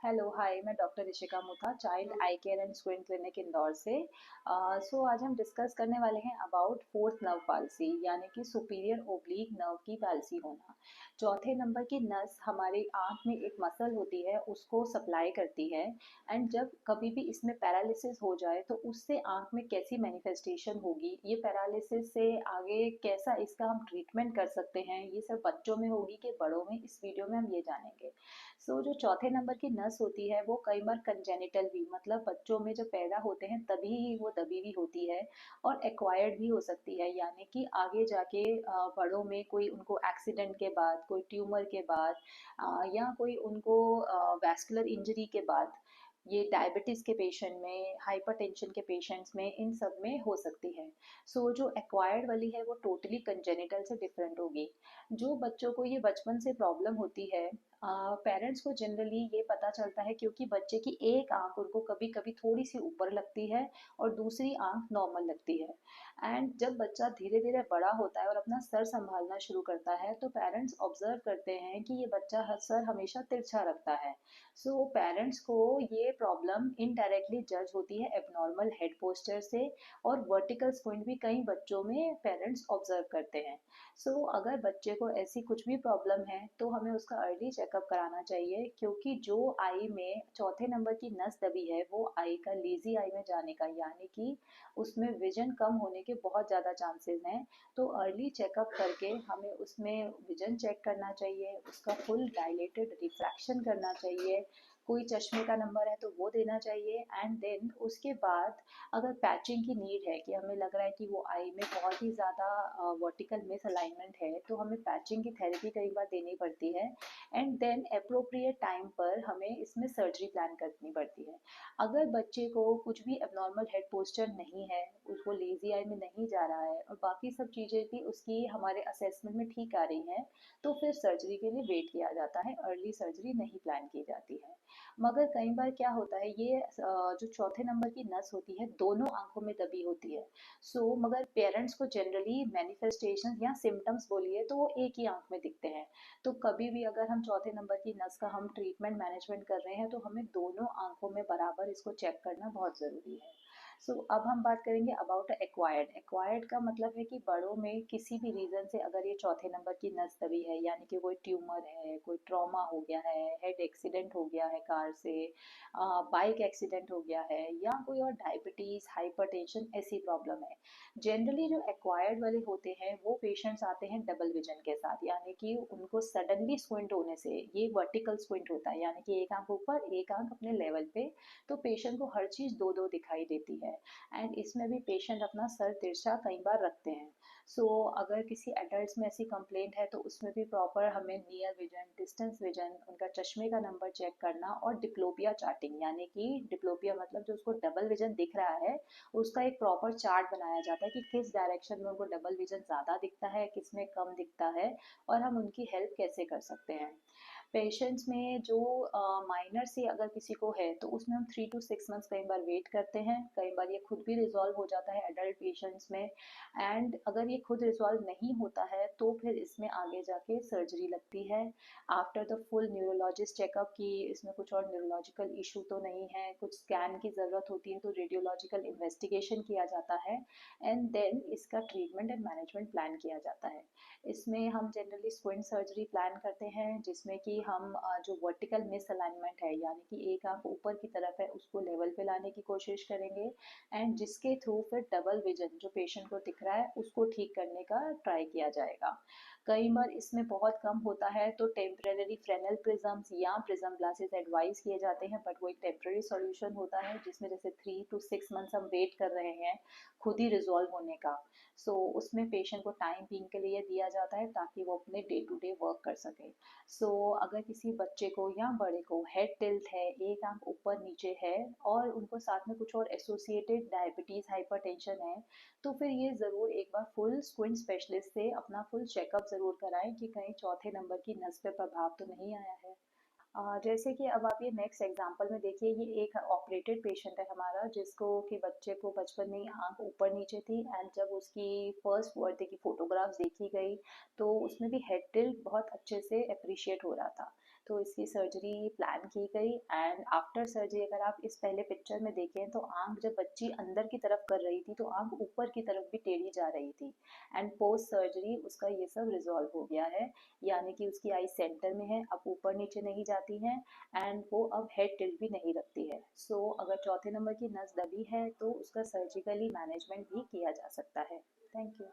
Hello hi, मैं doctor Rishika Mutha, child eye care and skin clinic Indore से। आज हम डिस्कस करने वाले हैं अबाउट फोर्थ नर्व पाल्सी, यानी कि सुपीरियर ओब्लिक नर्व की पाल्सी होना। चौथे नंबर की नस हमारी आंख में एक मसल होती है, उसको सप्लाई करती है। एंड जब कभी भी इसमें पैरालिसिस हो जाए तो उससे आंख में कैसी मैनिफेस्टेशन होगी, ये पैरालिसिस से आगे कैसा इसका हम ट्रीटमेंट कर सकते हैं, ये सब बच्चों में होगी कि बड़ों में, इस वीडियो में हम ये जानेंगे। जो चौथे नंबर की नस होती है वो कई बार कंजेनिटल भी, मतलब बच्चों में जब पैदा होते हैं तभी ही वो दबी हुई होती है। और एक्वायर्ड भी हो सकती है, यानी कि आगे जाके बड़ों में कोई उनको एक्सीडेंट के बाद, कोई ट्यूमर के बाद, या कोई उनको वैस्कुलर इंजरी के बाद, ये डायबिटीज के पेशेंट में, हाइपरटेंशन के पेशेंट्स में, इन सब में हो सकती है। जो एक्वायर्ड वाली है वो टोटली कंजेनिटल से डिफरेंट होगी। जो बच्चों को ये बचपन से प्रॉब्लम होती है, पेरेंट्स को जनरली ये पता चलता है क्योंकि बच्चे की एक आंख उनको कभी कभी थोड़ी सी ऊपर लगती है और दूसरी आंख नॉर्मल लगती है। एंड जब बच्चा धीरे धीरे बड़ा होता है और अपना सर संभालना शुरू करता है तो पेरेंट्स ऑब्जर्व करते हैं कि ये बच्चा सर हमेशा तिरछा रखता है। पेरेंट्स को ये प्रॉब्लम इनडायरेक्टली जज होती है एबनॉर्मल हेड पोस्चर से, और वर्टिकल स्क्विंट भी कई बच्चों में पेरेंट्स ऑब्जर्व करते हैं। अगर बच्चे को ऐसी कुछ भी प्रॉब्लम है तो हमें उसका अर्ली चेकअप कराना चाहिए, क्योंकि जो आई में चौथे नंबर की नस दबी है वो आई का लीजी आई में जाने का, यानी कि उसमें विजन कम होने के बहुत ज़्यादा चांसेस हैं। तो अर्ली चेकअप करके हमें उसमें विजन चेक करना चाहिए, उसका फुल डायलेटेड रिफ्रैक्शन करना चाहिए, कोई चश्मे का नंबर है तो वो देना चाहिए। एंड देन उसके बाद अगर पैचिंग की नीड है, कि हमें लग रहा है कि वो आई में बहुत ही ज़्यादा वर्टिकल मिस अलाइनमेंट है, तो हमें पैचिंग की थेरेपी कई बार देनी पड़ती है। एंड देन अप्रोप्रिएट टाइम पर हमें इसमें सर्जरी प्लान करनी पड़ती है। अगर बच्चे को कुछ भी एबनॉर्मल हेड पोस्चर नहीं है, उसको लेजी आई में नहीं जा रहा है और बाकी सब चीज़ें भी उसकी हमारे असेसमेंट में ठीक आ रही हैं, तो फिर सर्जरी के लिए वेट किया जाता है, अर्ली सर्जरी नहीं प्लान की जाती है। मगर कई बार क्या होता है, ये जो चौथे नंबर की नस होती है दोनों आंखों में दबी होती है। मगर पेरेंट्स को जनरली मैनिफेस्टेशन या सिम्टम्स बोलिए तो वो एक ही आंख में दिखते हैं। तो कभी भी अगर हम चौथे नंबर की नस का हम ट्रीटमेंट मैनेजमेंट कर रहे हैं तो हमें दोनों आंखों में बराबर इसको चेक करना बहुत ज़रूरी है। अब हम बात करेंगे अबाउट एक्वायर्ड। एक्वायर्ड का मतलब है कि बड़ों में किसी भी रीज़न से अगर ये चौथे नंबर की नस दबी है, यानी कि कोई ट्यूमर है, कोई ट्रॉमा हो गया है, हेड एक्सीडेंट हो गया है कार से, बाइक एक्सीडेंट हो गया है, या कोई और डायबिटीज़, हाइपरटेंशन, ऐसी प्रॉब्लम है। जनरली जो एक्वायर्ड वाले होते हैं वो पेशेंट्स आते हैं डबल विजन के साथ, यानी कि उनको सडनली स्क्विंट होने से, ये वर्टिकल स्क्विंट होता है, यानी कि एक आंख ऊपर एक आंख अपने लेवल पे, तो पेशेंट को हर चीज़ दो दो दिखाई देती है। एंड इसमें भी पेशेंट अपना सर तिरछा कई बार रखते हैं। अगर किसी एडल्ट में ऐसी कंप्लेंट है तो उसमें भी प्रॉपर हमें नियर विजन, डिस्टेंस विजन, उनका चश्मे का नंबर चेक करना, और डिप्लोपिया चार्टिंग, यानी कि डिप्लोपिया मतलब जो उसको डबल विजन दिख रहा है उसका एक प्रॉपर चार्ट बनाया जाता है कि किस डायरेक्शन में उनको डबल विजन ज़्यादा दिखता है, किस में कम दिखता है, और हम उनकी हेल्प कैसे कर सकते हैं। पेशेंट्स में जो माइनर से अगर किसी को है तो उसमें हम 3 to 6 मंथ्स कई बार वेट करते हैं, कई बार ये खुद भी रिजॉल्व हो जाता है एडल्ट पेशेंट्स में। एंड अगर ये खुद रिजॉल्व नहीं होता है तो फिर इसमें आगे जाके सर्जरी लगती है after the full neurologist checkup, की इसमें कुछ और न्यूरोलॉजिकल इशू तो नहीं है, कुछ स्कैन की ज़रूरत होती है तो रेडियोलॉजिकल इन्वेस्टिगेशन किया जाता है। एंड देन इसका ट्रीटमेंट एंड मैनेजमेंट प्लान किया जाता है। इसमें हम जनरली स्क्विंट सर्जरी प्लान करते हैं, जिसमें कि हम जो वर्टिकल मिस अलाइनमेंट है, यानी कि एक आंख ऊपर की तरफ है, उसको लेवल पे लाने की कोशिश करेंगे। एंड जिसके थ्रू फिर डबल विजन जो पेशेंट को दिख रहा है उसको ठीक करने का ट्राई किया जाएगा। कई बार इसमें बहुत कम होता है तो टेम्परेरी फ्रेनल प्रिज्म्स या प्रिज्म ग्लासेस एडवाइस किए जाते हैं, बट वो एक टेम्परेरी सॉल्यूशन होता है जिसमें जैसे 3 to 6 मंथ्स हम वेट कर रहे हैं खुद ही रिजॉल्व होने का। उसमें पेशेंट को टाइम बीइंग के लिए दिया जाता है ताकि वो अपने डे टू डे वर्क कर सके। अगर किसी बच्चे को या बड़े को हेड टिल्ट है, एक आंख ऊपर नीचे है, और उनको साथ में कुछ और एसोसिएटेड डायबिटीज़, हाइपरटेंशन है, तो फिर ये ज़रूर एक बार फुल स्क्विंट स्पेशलिस्ट से अपना फुल चेकअप ज़रूर कराएं कि कहीं चौथे नंबर की नस पे प्रभाव तो नहीं आया है। जैसे कि अब आप ये नेक्स्ट एग्जांपल में देखिए, ये एक ऑपरेटेड पेशेंट है हमारा, जिसको कि बच्चे को बचपन में ही आंख ऊपर नीचे थी। एंड जब उसकी फर्स्ट बर्थडे की फोटोग्राफ्स देखी गई तो उसमें भी हेड टिल्ट बहुत अच्छे से अप्रिशिएट हो रहा था। तो इसकी सर्जरी प्लान की गई एंड आफ्टर सर्जरी अगर आप इस पहले पिक्चर में देखें तो आंख जब बच्ची अंदर की तरफ कर रही थी तो आंख ऊपर की तरफ भी टेढ़ी जा रही थी एंड पोस्ट सर्जरी उसका ये सब रिजॉल्व हो गया है, यानी कि उसकी आई सेंटर में है, अब ऊपर नीचे नहीं जाती है एंड वो अब हेड टिल्ट भी नहीं रखती है। सो अगर चौथे नंबर की नस दबी है तो उसका सर्जिकली मैनेजमेंट भी किया जा सकता है। Thank you.